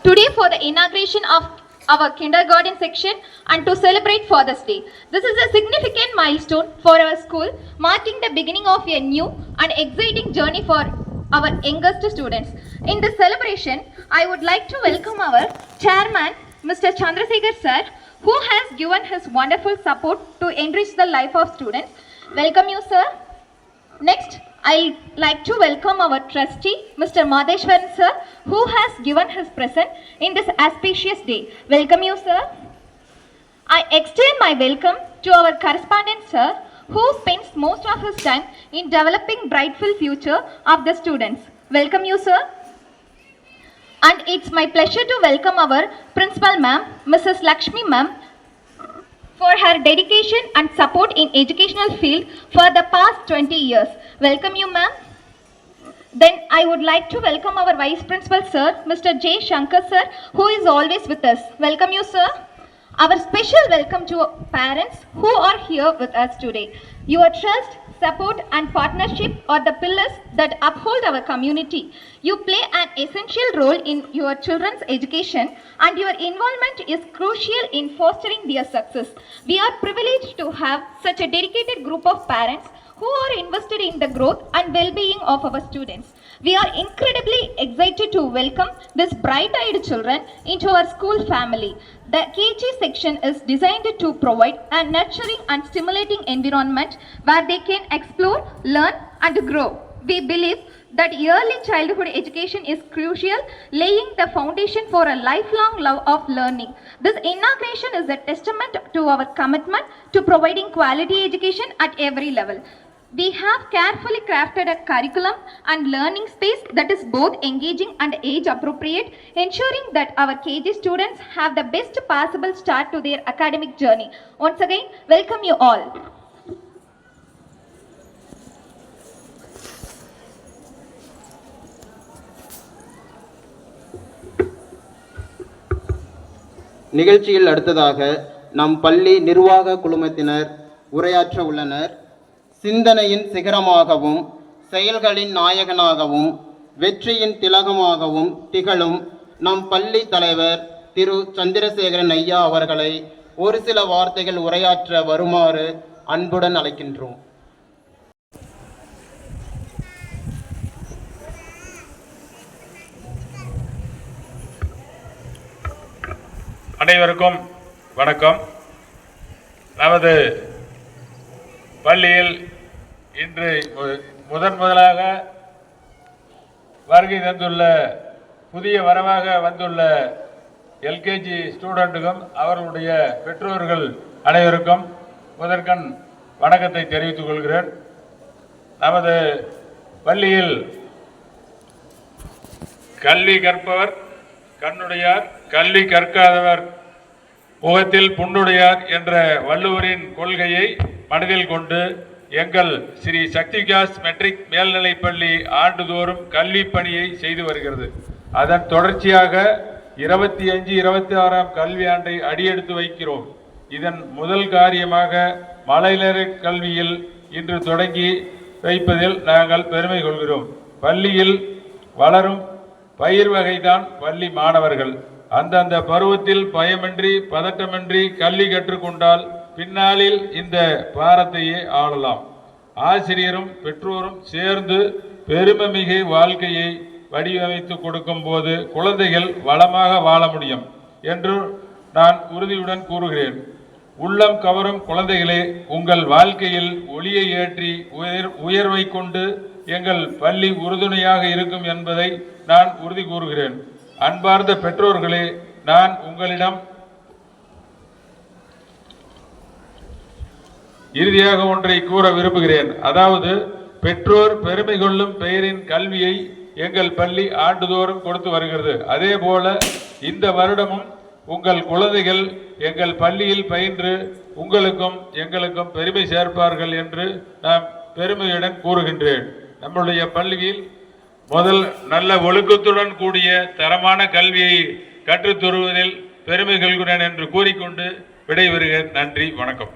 today for the inauguration of our kindergarten section and to celebrate Father's Day. This is a significant milestone for our school, marking the beginning of a new and exciting journey for our youngest students. In this celebration, I would like to welcome our chairman, Mr. Chandrasekhar sir, who has given his wonderful support to enrich the life of students. Welcome you, sir. Next, I'd like to welcome our trustee, Mr. Madheshwaran sir, who has given his presence in this auspicious day. Welcome you, sir. I extend my welcome to our correspondent sir, who spends most of his time in developing brightful future of the students. Welcome you, sir. And it's my pleasure to welcome our principal ma'am, Mrs. Lakshmi ma'am, for her dedication and support in educational field for the past 20 years. Welcome you, ma'am. Then I would like to welcome our vice principal sir, Mr. J. Shankar sir, who is always with us. Welcome you, sir. Our special welcome to parents who are here with us today. Your trust, support and partnership are the pillars that uphold our community. You play an essential role in your children's education and your involvement is crucial in fostering their success. We are privileged to have such a dedicated group of parents who are invested in the growth and well-being of our students. We are incredibly excited to welcome these bright-eyed children into our school family. The KG section is designed to provide a nurturing and stimulating environment where they can explore, learn and grow. We believe that early childhood education is crucial, laying the foundation for a lifelong love of learning. This inauguration is a testament to our commitment to providing quality education at every level. We have carefully crafted a curriculum and learning space that is both engaging and age appropriate, ensuring that our KG students have the best possible start to their academic journey. Once again, welcome you all. நிகழ்ச்சியில் அடுத்ததாக நம் பள்ளி நிர்வாக குழுமத்தினர் உரையாற்ற உள்ளனர். சிந்தனையின் சிகரமாகவும் செயல்களின் நாயகனாகவும் வெற்றியின் திலகமாகவும் திகழும் நம் பள்ளி தலைவர் திரு சந்திரசேகரன் ஐயா அவர்களை ஒரு சில வார்த்தைகள் உரையாற்ற வருமாறு அன்புடன் அழைக்கின்றோம். அனைவருக்கும் வணக்கம். நமது பள்ளியில் இன்று முதலாக வருகை தந்துள்ள புதிய வரவாக வந்துள்ள எல்கேஜி ஸ்டூடெண்ட்டுக்கும் அவர்களுடைய பெற்றோர்கள் அனைவருக்கும் முதற்கண் வணக்கத்தை தெரிவித்துக் கொள்கிறேன். நமது பள்ளியில் கல்வி கற்பவர் கண்ணுடையார், கல்வி கற்காதவர் முகத்தில் புண்ணுடையார் என்ற வள்ளுவரின் கொள்கையை மனதில் கொண்டு எங்கள் ஸ்ரீ சக்தி விகாஸ் மெட்ரிக் மேல்நிலைப்பள்ளி ஆண்டுதோறும் கல்வி பணியை செய்து வருகிறது. அதன் தொடர்ச்சியாக 25-26ஆம் கல்வியாண்டை அடியெடுத்து வைக்கிறோம். இதன் முதல் காரியமாக மழலையர் கல்வியில் இன்று தொடங்கி வைப்பதில் நாங்கள் பெருமை கொள்கிறோம். பள்ளியில் வளரும் பயிர் வகைதான் பள்ளி மாணவர்கள். அந்தந்த பருவத்தில் பயமின்றி பதட்டமின்றி கல்வி கற்றுக்கொண்டால் பின்னாளில் இந்த பாரத்தையே ஆளலாம். ஆசிரியரும் பெற்றோரும் சேர்ந்து பெருமைமிகு வாழ்க்கையை வடிவமைத்து கொடுக்கும் போது குழந்தைகள் வளமாக வாழ முடியும் என்று நான் உறுதியுடன் கூறுகிறேன். உள்ளம் கவரும் குழந்தைகளே, உங்கள் வாழ்க்கையில் ஒளியை ஏற்றி உயர்வை கொண்டு எங்கள் பள்ளி உறுதுணையாக இருக்கும் என்பதை நான் உறுதி கூறுகிறேன். அன்பார்ந்த பெற்றோர்களே, நான் உங்களிடம் இறுதியாக ஒன்றை கூற விரும்புகிறேன். அதாவது, பெற்றோர் பெருமை கொள்ளும் பெயரின் கல்வியை எங்கள் பள்ளி ஆண்டுதோறும் கொடுத்து வருகிறது. அதே போல இந்த வருடமும் உங்கள் குழந்தைகள் எங்கள் பள்ளியில் பயின்று உங்களுக்கும் எங்களுக்கும் பெருமை சேர்ப்பார்கள் என்று நான் பெருமையுடன் கூறுகின்றேன். நம்முடைய பள்ளியில் முதல் நல்ல ஒழுக்கத்துடன் கூடிய தரமான கல்வியை கற்றுத் தருவதில் பெருமை கொள்கிறேன் என்று கூறிக்கொண்டு விடைபெறுகிறேன். நன்றி, வணக்கம்.